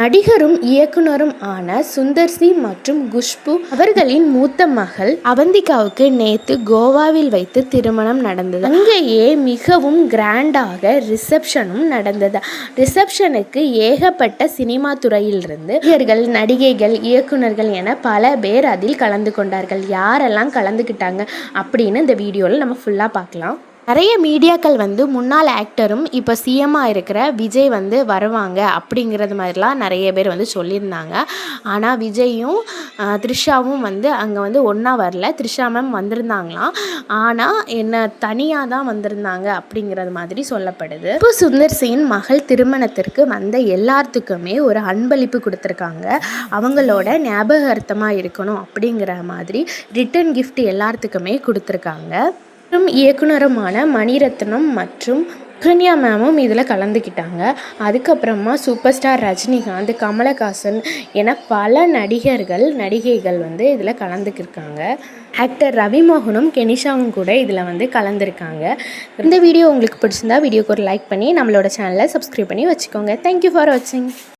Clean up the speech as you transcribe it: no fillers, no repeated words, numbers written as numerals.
நடிகரும் இயக்குனரும் ஆன சுந்தர் சி மற்றும் குஷ்பு அவர்களின் மூத்த மகள் அவந்திகாவுக்கு நேத்து கோவாவில் வைத்து திருமணம் நடந்தது. அங்கேயே மிகவும் கிராண்டாக ரிசப்ஷனும் நடந்தது. ரிசப்ஷனுக்கு ஏகப்பட்ட சினிமா துறையிலிருந்து நடிகர்கள், நடிகைகள், இயக்குனர்கள் என பல பேர் அதில் கலந்து கொண்டார்கள். யாரெல்லாம் கலந்துக்கிட்டாங்க அப்படின்னு இந்த வீடியோவில் நம்ம ஃபுல்லாக பார்க்கலாம். நிறைய மீடியாக்கள் முன்னாள் ஆக்டரும் இப்போ சிஎம்மாக இருக்கிற விஜய் வருவாங்க அப்படிங்கிறது மாதிரிலாம் நிறைய பேர் சொல்லியிருந்தாங்க. ஆனால் விஜயும் த்ரிஷாவும் அங்கே ஒன்றா வரல. த்ரிஷா மேம் வந்திருந்தாங்களாம், ஆனால் என்ன தனியாக தான் வந்திருந்தாங்க அப்படிங்கிறது மாதிரி சொல்லப்படுது. இப்போ சுந்தர் சியின் மகள் திருமணத்திற்கு வந்த எல்லாத்துக்குமே ஒரு அன்பளிப்பு கொடுத்துருக்காங்க. அவங்களோட ஞாபகார்த்தமாக இருக்கணும் அப்படிங்கிற மாதிரி ரிட்டன் கிஃப்ட் எல்லாத்துக்குமே கொடுத்துருக்காங்க. இயக்குனருமான மணிரத்னம் மற்றும் சுகன்யா மேமும் இதில் கலந்துக்கிட்டாங்க. அதுக்கப்புறமா சூப்பர் ஸ்டார் ரஜினிகாந்த், கமலஹாசன் என பல நடிகர்கள், நடிகைகள் இதில் கலந்துக்கிருக்காங்க. ஆக்டர் ரவிமோகனும் கெனிஷாவும் கூட இதில் கலந்துருக்காங்க. இந்த வீடியோ உங்களுக்கு பிடிச்சிருந்தா வீடியோக்கு ஒரு லைக் பண்ணி நம்மளோட சேனலை சப்ஸ்கிரைப் பண்ணி வச்சுக்கோங்க. தேங்க்யூ ஃபார் வாட்சிங்.